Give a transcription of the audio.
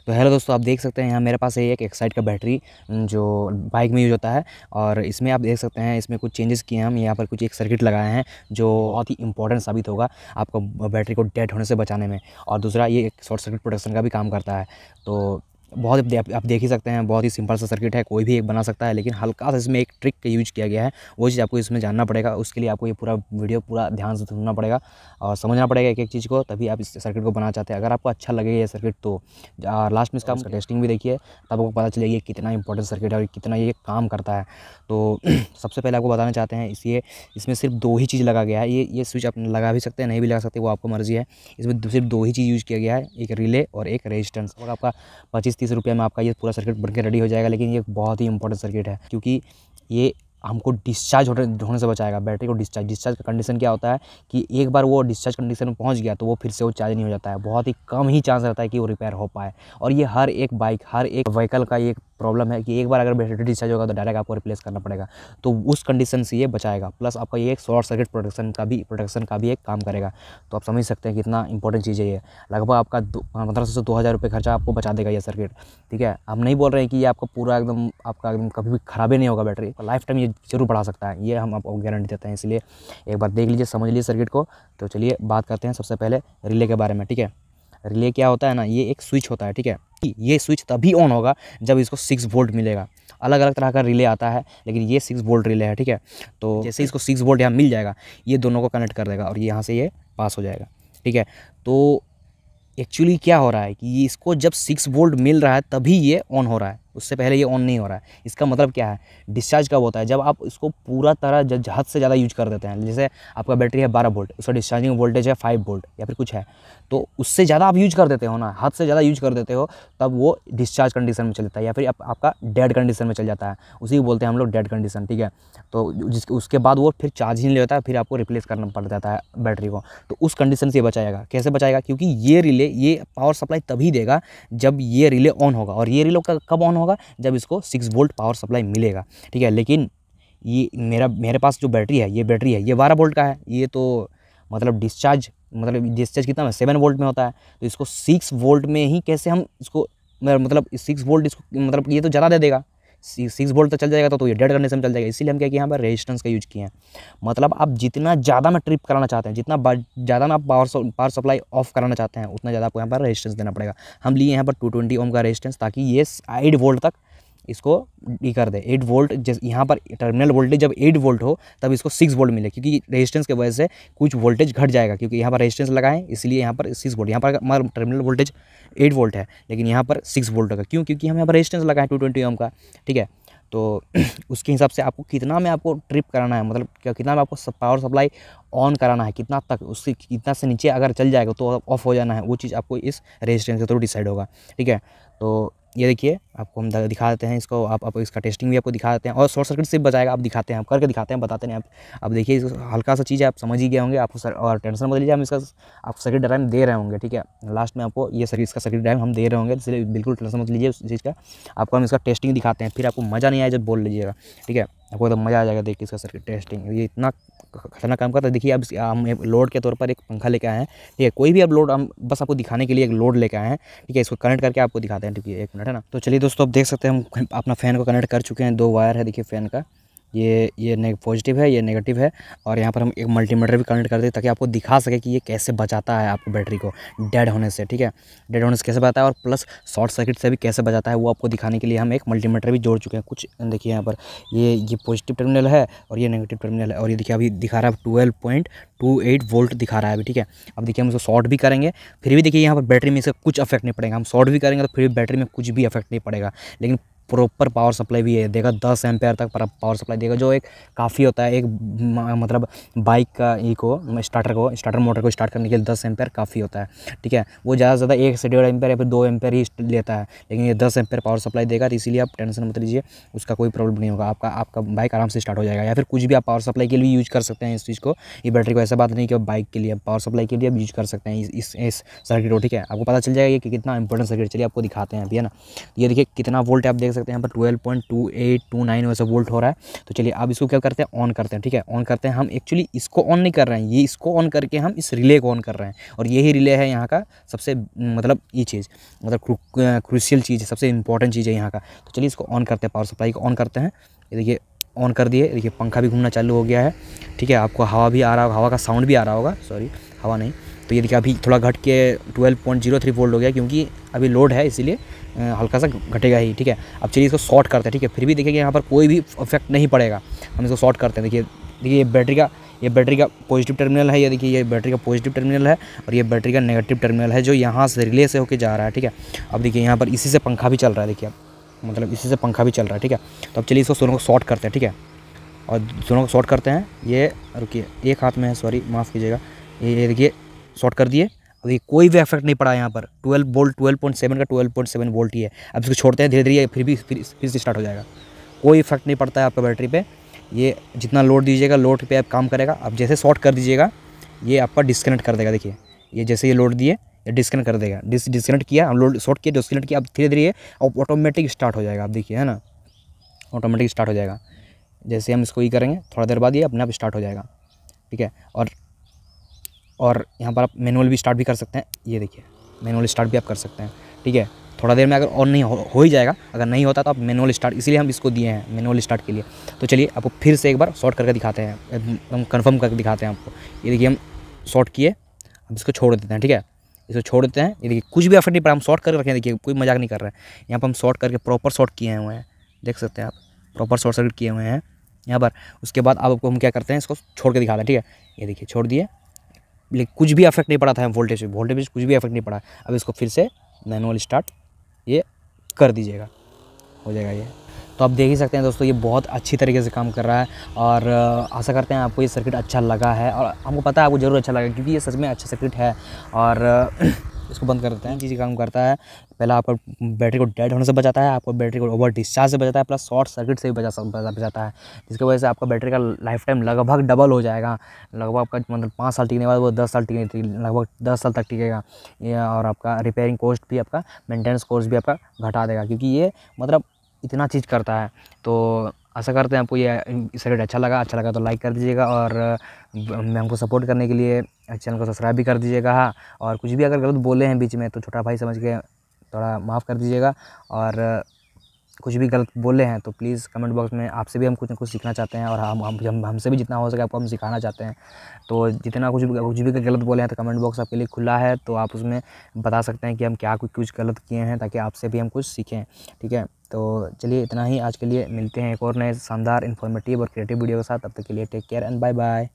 तो हेलो दोस्तों, आप देख सकते हैं यहाँ मेरे पास है एक एक्साइड का बैटरी जो बाइक में यूज़ होता है। और इसमें आप देख सकते हैं इसमें कुछ चेंजेस किए हैं हम। यहाँ पर कुछ एक सर्किट लगाए हैं जो बहुत ही इंपॉर्टेंट साबित होगा आपको बैटरी को डेड होने से बचाने में। और दूसरा ये एक शॉर्ट सर्किट प्रोटेक्शन का भी काम करता है। तो बहुत आप देख ही सकते हैं, बहुत ही सिंपल सा सर्किट है, कोई भी एक बना सकता है। लेकिन हल्का सा इसमें एक ट्रिक का यूज़ किया गया है, वो चीज़ आपको इसमें जानना पड़ेगा। उसके लिए आपको ये पूरा वीडियो पूरा ध्यान से सुनना पड़ेगा और समझना पड़ेगा एक एक चीज़ को, तभी आप इस सर्किट को बनाना चाहते हैं। अगर आपको अच्छा लगेगा ये सर्किट तो लास्ट में इसका टेस्टिंग भी देखिए, तब आपको पता चलेगा ये कितना इंपॉर्टेंट सर्किट है और कितना ये काम करता है। तो सबसे पहले आपको बताना चाहते हैं इसमें सिर्फ 2 ही चीज़ लगा गया है। ये स्विच आप लगा भी सकते हैं, नहीं भी लगा सकते, वो आपको मर्ज़ी है। इसमें सिर्फ 2 ही चीज़ यूज़ किया गया है, एक रिले और एक रेजिस्टेंस। और आपका 25-30 रुपये में आपका ये पूरा सर्किट बन के रेडी हो जाएगा। लेकिन ये बहुत ही इंपॉर्टेंट सर्किट है, क्योंकि ये हमको डिस्चार्ज होने से बचाएगा। बैटरी को डिस्चार्ज का कंडीशन क्या होता है कि एक बार वो डिस्चार्ज कंडीशन में पहुंच गया तो वो फिर से वो चार्ज नहीं हो जाता है। बहुत ही कम ही चांस रहता है कि वो रिपेयर हो पाए। और ये हर एक बाइक, हर एक व्हीकल का ये प्रॉब्लम है कि एक बार अगर बैटरी डिस्चार्ज होगा तो डायरेक्ट आपको रिप्लेस करना पड़ेगा। तो उस कंडीशन से ये बचाएगा। प्लस आपका ये एक शॉर्ट सर्किट प्रोटेक्शन का भी एक काम करेगा। तो आप समझ सकते हैं कितना इंपॉर्टेंट चीज़ है ये। लगभग आपका 1500 से 2000 रुपये खर्चा आपको बचा देगा ये सर्किट। ठीक है, हम नहीं बोल रहे हैं कि ये आपको पूरा एकदम कभी भी ख़राब ही नहीं होगा। बैटरी लाइफ टाइम ये जरूर बढ़ा सकता है, ये हम आपको गारंटी देते हैं। इसलिए एक बार देख लीजिए, समझ लीजिए सर्किट को। तो चलिए बात करते हैं सबसे पहले रिले के बारे में। ठीक है, रिले क्या होता है ना, ये एक स्विच होता है। ठीक है, ये स्विच तभी ऑन होगा जब इसको 6 वोल्ट मिलेगा। अलग अलग तरह का रिले आता है, लेकिन ये 6 वोल्ट रिले है। ठीक है, तो जैसे इसको 6 वोल्ट यहाँ मिल जाएगा, ये दोनों को कनेक्ट कर देगा और यहाँ से ये पास हो जाएगा। ठीक है, तो एक्चुअली क्या हो रहा है कि इसको जब 6 वोल्ट मिल रहा है तभी ये ऑन हो रहा है, उससे पहले ये ऑन नहीं हो रहा है। इसका मतलब क्या है, डिस्चार्ज कब होता है, जब आप इसको पूरा तरह हद से ज़्यादा यूज कर देते हैं। जैसे आपका बैटरी है 12 वोल्ट, उसका डिस्चार्जिंग वोल्टेज है 5 वोल्ट या फिर कुछ है, तो उससे ज़्यादा आप यूज कर देते हो ना, हद से ज़्यादा यूज कर देते हो, तब वो डिस्चार्ज कंडीशन में चल जाता है या फिर आपका डेड कंडीशन में चल जाता है। उसी को बोलते हैं हम लोग डेड कंडीशन। ठीक है, तो उसके बाद वो फिर चार्ज ही नहीं लेता है, फिर आपको रिप्लेस करना पड़ जाता है बैटरी को। तो उस कंडीशन से बचाएगा। कैसे बचाएगा, क्योंकि ये रिले ये पावर सप्लाई तभी देगा जब ये रिले ऑन होगा। और ये रिले कब ऑन होगा, जब इसको 6 वोल्ट पावर सप्लाई मिलेगा। ठीक है, लेकिन ये मेरे पास जो बैटरी है ये 12 वोल्ट का है। ये तो मतलब डिस्चार्ज कितना है, 7 वोल्ट में होता है। तो इसको 6 वोल्ट में ही कैसे हम इसको, मतलब 6 वोल्ट इसको, मतलब ये तो ज़्यादा दे देगा। 6 वोल्ट तक चल जाएगा तो ये डेड कंडीशन में चल जाएगा। इसीलिए हम क्या किया, यहाँ पर रेजिस्टेंस का यूज किए हैं। मतलब आप जितना ज़्यादा में ट्रिप कराना चाहते हैं, जितना ज़्यादा में आप पावर सप्लाई ऑफ कराना चाहते हैं, उतना ज़्यादा आपको यहाँ पर रेजिस्टेंस देना पड़ेगा। हम लिए यहाँ पर 220 ओम का रेजिस्टेंस, ताकि ये 8 वोल्ट तक इसको ये कर दे। 8 वोल्ट यहाँ पर टर्मिनल वोल्टेज जब 8 वोल्ट हो तब इसको 6 वोल्ट मिले, क्योंकि रेजिस्टेंस की वजह से कुछ वोल्टेज घट जाएगा। क्योंकि यहाँ पर रेजिस्टेंस लगाएं, इसलिए यहाँ पर 6 वोल्ट, यहाँ पर हमारा टर्मिनल वोल्टेज 8 वोल्ट है, लेकिन यहाँ पर 6 वोल्ट होगा। क्यों, क्योंकि हम यहाँ पर रेजिस्टेंस लगाएं 220 ओम का। ठीक है, तो उसके हिसाब से आपको कितना में आपको ट्रिप कराना है, मतलब कितना में आपको पावर सप्लाई ऑन कराना है, कितना तक, उससे कितना से नीचे अगर चल जाएगा तो ऑफ हो जाना है, वो चीज़ आपको इस रेजिस्टेंस के थ्रू डिसाइड होगा। ठीक है, तो ये देखिए आपको हम दिखा देते हैं इसको, आप इसका टेस्टिंग भी आपको दिखा देते हैं। और शॉर्ट सर्किट से बचाएगा, आप दिखाते हैं, आप करके दिखाते हैं, बताते हैं। आप देखिए हल्का सा चीज़ है, आप समझ ही गए होंगे आपको सर। और टेंशन मत लीजिए, हम इसका आप सर्किट डायग्राम दे रहे होंगे। ठीक है, लास्ट में आपको ये इसका सर्किट डायग्राम हम दे रहे होंगे, इसलिए बिल्कुल टेंशन मत लीजिए उस चीज़ का। आपको हम इसका टेस्टिंग दिखाते हैं, फिर आपको मज़ा नहीं आया जब बोल लीजिएगा। ठीक है, आपको एकदम मज़ा आ जाएगा देख के इसका सर्किट टेस्टिंग। ये इतना खतरनाक काम करता है। देखिए अब हम लोड के तौर पर एक पंखा लेके आए हैं। ठीक है, कोई भी अब लोड, हम बस आपको दिखाने के लिए एक लोड लेके आए हैं। ठीक है, इसको कनेक्ट करके आपको दिखाते हैं। ठीक है, 1 मिनट है ना। तो चलिए दोस्तों, आप देख सकते हैं हम अपना फ़ैन को कनेक्ट कर चुके हैं। 2 वायर है, देखिए फ़ैन का, ये पॉजिटिव है, ये नेगेटिव है। और यहाँ पर हम एक मल्टीमीटर भी कनेक्ट कर दें, ताकि आपको दिखा सके कि ये कैसे बचाता है आपको बैटरी को डेड होने से। ठीक है, डेड होने से कैसे बचाता है और प्लस शॉर्ट सर्किट से भी कैसे बचाता है, वो आपको दिखाने के लिए हम एक मल्टीमीटर भी जोड़ चुके हैं। कुछ देखिए यहाँ पर ये पॉजिटिव टर्मिनल है और ये नेगेटिव टर्मिनल है। और ये देखिए अभी दिखा रहा है 12.28 वोल्ट दिखा रहा है अभी। ठीक है, अब देखिए हम इसको शॉर्ट भी करेंगे, फिर भी देखिए यहाँ पर बैटरी में इसका कुछ इफेक्ट नहीं पड़ेगा। हम शॉर्ट भी करेंगे तो फिर भी बैटरी में कुछ भी इफेक्ट नहीं पड़ेगा। लेकिन प्रॉपर पावर सप्लाई भी है देगा, 10 एम्पेयर तक पावर सप्लाई देगा, जो एक काफ़ी होता है। एक मतलब बाइक का स्टार्टर मोटर को स्टार्ट करने के लिए 10 एम्पेयर काफ़ी होता है। ठीक है, वो ज़्यादा से ज़्यादा 1 से 1.5 एम्पेयर या फिर 2 एम्पेयर ही लेता है, लेकिन ये 10 एम्पेयर पावर सप्लाई देगा। तो इसीलिए आप टेंशन मत लीजिए, उसका कोई प्रॉब्लम नहीं होगा। आपका बाइक आराम से स्टार्ट हो जाएगा। या फिर कुछ भी आप पावर सप्लाई के लिए यूज़ कर सकते हैं इस चीज़ को। ये बैटरी को ऐसा बात नहीं कि बाइक के लिए, पावर सप्लाई के लिए आप यूज़ कर सकते हैं इस सर्किट को। ठीक है, आपको पता चल जाएगा कि कितना इंपॉर्टेंट सर्किट। चलिए आपको दिखाते हैं अभी, है ना। ये देखिए कितना वोल्ट है, आप देख सकते सकते हैं यहाँ पर 12.2829 वैसे वोल्ट हो रहा है। तो चलिए अब इसको क्या करते हैं, ऑन करते हैं। ठीक है, ऑन करते हैं। हम एक्चुअली इसको ऑन नहीं कर रहे हैं, ये इसको ऑन करके हम इस रिले को ऑन कर रहे हैं, और यही रिले है यहाँ का सबसे मतलब ये चीज़ मतलब क्रूशियल चीज़ है, सबसे इंपॉर्टेंट चीज़ है यहाँ का। तो चलिए इसको ऑन करते हैं, पावर सप्लाई को ऑन करते हैं। ये देखिए ऑन कर दिए, देखिए पंखा भी घूमना चालू हो गया है। ठीक है, आपको हवा भी आ रहा होगा, हवा का साउंड भी आ रहा होगा, सॉरी हवा नहीं। तो ये देखिए अभी थोड़ा घट के 12.03 वोल्ट हो गया, क्योंकि अभी लोड है इसीलिए हल्का सा घटेगा ही। ठीक है, अब चलिए इसको शॉर्ट करते हैं। ठीक है, फिर भी देखिए यहाँ पर कोई भी इफेक्ट नहीं पड़ेगा। हम इसको शॉर्ट करते हैं। देखिए ये बैटरी का पॉजिटिव टर्मिनल है, ये देखिए ये बैटरी का पॉजिटिव टर्मिनल है, और ये बैटरी का नेगेटिव टर्मिनल है जो यहाँ से रिले से होकर जा रहा है। ठीक है, अब देखिए यहाँ पर इसी से पंखा भी चल रहा है, देखिए मतलब इसी से पंखा भी चल रहा है। ठीक है, तो अब चलिए इसको दोनों को शॉर्ट करते हैं। ठीक है, और दोनों को शॉर्ट करते हैं। ये रुकिए, एक हाथ में है, सॉरी माफ़ कीजिएगा। ये देखिए शॉर्ट कर दिए। अभी कोई भी इफेक्ट नहीं पड़ा यहाँ पर। 12 वोल्ट 12.7 का 12.7 वोल्ट ही है। अब इसको छोड़ते हैं धीरे धीरे, फिर से स्टार्ट हो जाएगा। कोई इफेक्ट नहीं पड़ता है आपका बैटरी पे। ये जितना लोड दीजिएगा लोड पे आप काम करेगा। अब जैसे शॉर्ट कर दीजिएगा ये आपका डिस्कनेक्ट कर देगा। देखिए ये जैसे ये लोड दिए ये डिस्कनेक्ट कर देगा। डिस्कनेक्ट किया, हम लोड शॉर्ट किया, डिस्कनेक्ट किया। अब धीरे धीरे ऑटोमेटिक स्टार्ट हो जाएगा। आप देखिए है ना, ऑटोमेटिक स्टार्ट हो जाएगा। जैसे हम इसको ही करेंगे थोड़ा देर बाद ये अपने आप स्टार्ट हो जाएगा। ठीक है, और यहाँ पर आप मैनुअल भी स्टार्ट भी कर सकते हैं। ये देखिए मैनुअल स्टार्ट भी आप कर सकते हैं। ठीक है, थोड़ा देर में अगर ऑन नहीं हो ही जाएगा, अगर नहीं होता तो आप मैनुअल स्टार्ट, इसीलिए हम इसको दिए हैं मैनुअल स्टार्ट के लिए। तो चलिए आपको फिर से एक बार शॉर्ट करके दिखाते हैं, हम कंफर्म करके दिखाते हैं आपको। ये देखिए हम शॉर्ट किए, अब इसको छोड़ देते हैं। ठीक है, इसको छोड़ देते हैं। ये देखिए कुछ भी इफेक्ट नहीं पड़ा, हम शॉर्ट करके रखें। देखिए कोई मजाक नहीं कर रहे हैं, यहाँ पर हम शॉर्ट करके प्रॉपर शॉर्ट किए हुए हैं, देख सकते हैं आप, प्रॉपर शॉर्ट सर्किट किए हुए हैं यहाँ पर। उसके बाद आपको हम क्या करते हैं, इसको छोड़ के दिखाते हैं। ठीक है, ये देखिए छोड़ दिए, लेकिन कुछ भी इफेक्ट नहीं पड़ा था वोल्टेज पे कुछ भी इफेक्ट नहीं पड़ा। अब इसको फिर से मैनुअल स्टार्ट ये कर दीजिएगा, हो जाएगा ये। तो आप देख ही सकते हैं दोस्तों, ये बहुत अच्छी तरीके से काम कर रहा है। और आशा करते हैं आपको ये सर्किट अच्छा लगा है, और हमको पता है आपको ज़रूर अच्छा लगा, क्योंकि ये सच में अच्छा सर्किट है। और इसको बंद कर देते हैं। चीज़ काम करता है, पहला आपको बैटरी को डेड होने से बचाता है, आपको बैटरी को ओवर डिस्चार्ज से बचाता है, प्लस शॉर्ट सर्किट से भी बचाता है, जिसकी वजह से आपका बैटरी का लाइफ टाइम लगभग डबल हो जाएगा। लगभग आपका मतलब 5 साल टिकने के बाद वो 10 साल लगभग 10 साल तक टिकेगा ये। और आपका रिपेयरिंग कॉस्ट भी, आपका मेंटेनेंस कॉस्ट भी आपका घटा देगा, क्योंकि ये मतलब इतना चीज़ करता है। तो आशा करते हैं आपको ये सर्किट अच्छा लगा तो लाइक कर दीजिएगा, और हमको सपोर्ट करने के लिए चैनल को सब्सक्राइब भी कर दीजिएगा। और कुछ भी अगर गलत बोले हैं बीच में तो छोटा भाई समझ के थोड़ा माफ़ कर दीजिएगा। और कुछ भी गलत बोले हैं तो प्लीज़ कमेंट बॉक्स में, आपसे भी हम कुछ ना कुछ सीखना चाहते हैं, और हमसे भी जितना हो सके आपको हम सिखाना चाहते हैं। तो जितना कुछ भी गलत बोले हैं तो कमेंट बॉक्स आपके लिए खुला है, तो आप उसमें बता सकते हैं कि हम क्या कुछ गलत किए हैं, ताकि आपसे भी हम कुछ सीखें। ठीक है, तो चलिए इतना ही आज के लिए, मिलते हैं एक और नए शानदार इन्फॉर्मेटिव और क्रिएटिव वीडियो के साथ। तब तक के लिए take care and bye bye.